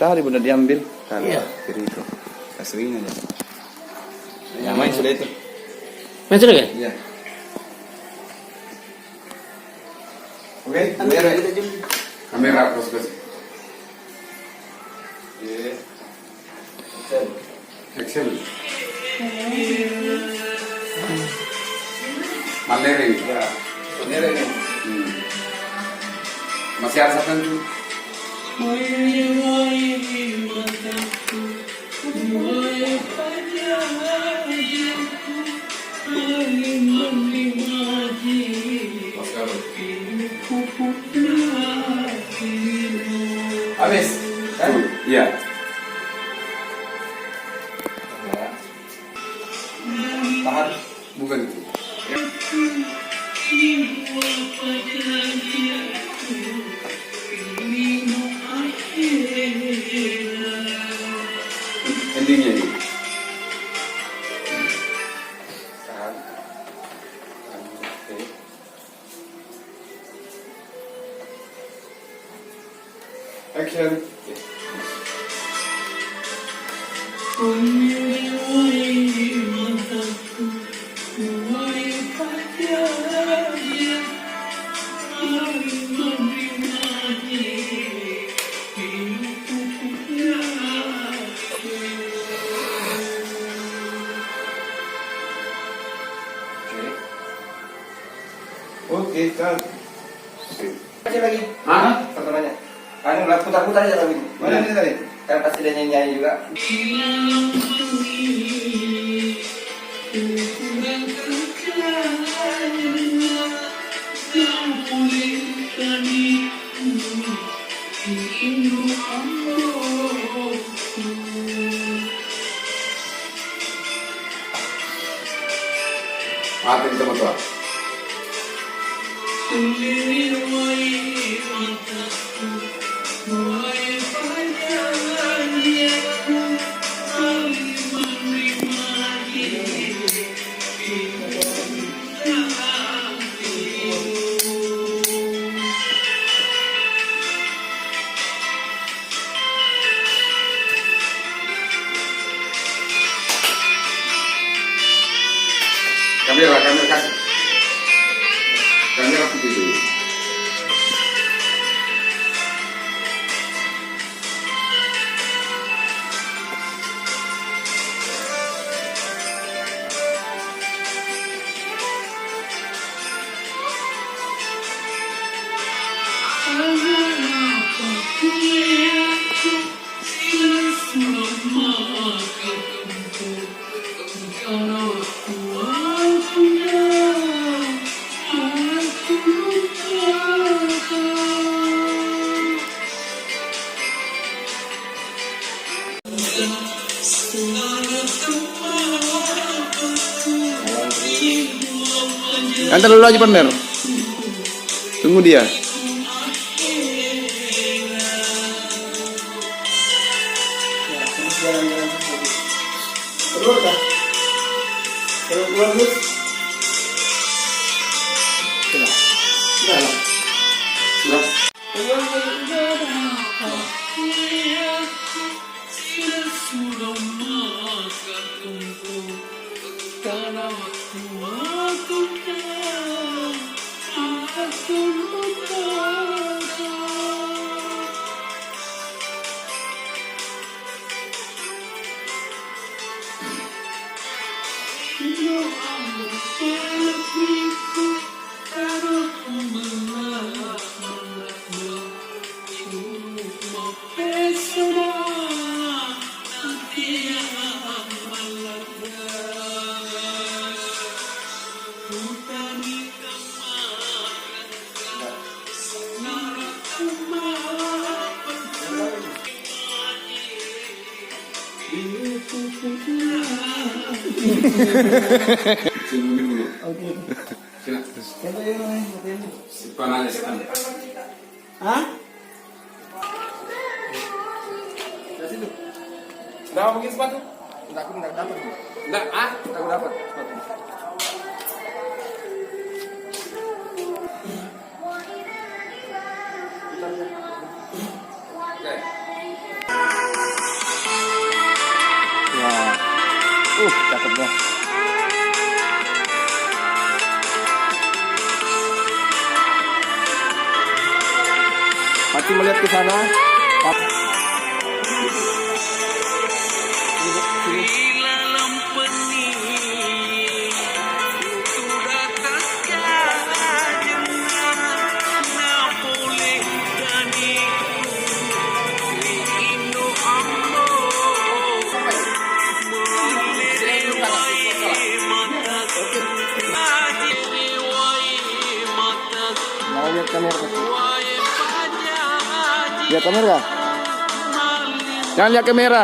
tadi udah diambil. Iya. Kiri itu. Aslinya aja. Ya main sudah itu. Main sudah kan? Iya. Oke, kamera. Kamera fokus. Oke. Action. Maleri. Ya. Maleri nih. Masih ada satu tuh. Habis? Iya. Tahan. Bukan itu. Endingnya ini. Tahan. Oke. Action. Oke, kan. Masih lagi. Hah? Pertamanya. Anu lah putar-putar aja lagu ini. Mana ini tadi? Kan pasti dia nyanyi juga. Mati itu betul. Kamera kasih. Kamera putih dulu. Antar dulu aja partner. Tunggu dia. Keluar kah? Keluar Gus. Sudah. Sudah. Sudah. Oke. Sini. Coba yang mana? Simpan aja sekarang. Hah? Udah mungkin sepatu? Enggak, aku enggak dapat. Enggak, ah? Aku dapat sepatu. Oke. Cakep dah. Masih melihat ke sana. Mau lihat kamera. Lihat kamera. Jangan lihat kamera.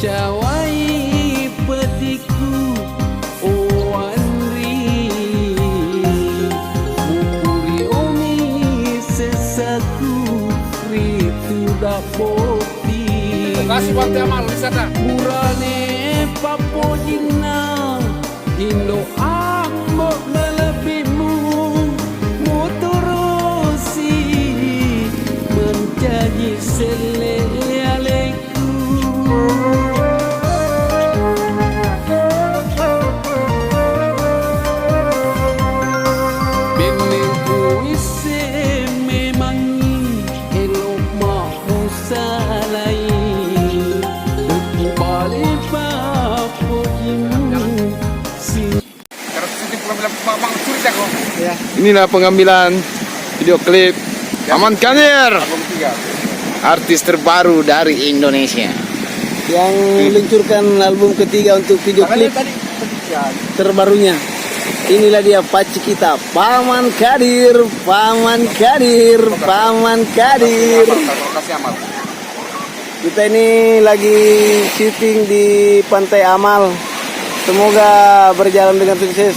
Jawai petiku Oanri Mukuri omi sesaku Ritu dapoti Kasih Bante Amal di sana. Murane papojina Indo ambok melebimu Motorosi Menjadi selealeku Benengku ise memangi Elok mahu salai Deku balik papojimu Karena syuting film Bang Curi Jago. Ya. Inilah pengambilan video klip Aman Kanir, Album 3. artis terbaru dari Indonesia. Yang meluncurkan album ketiga untuk video klip terbarunya. Inilah dia paci kita, Paman Kadir, Paman Kadir, Paman Kadir. Kasih Amal. Kita ini lagi syuting di Pantai Amal. Semoga berjalan dengan sukses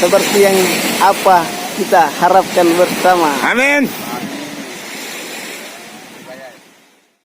seperti yang apa kita harapkan bersama. Amin.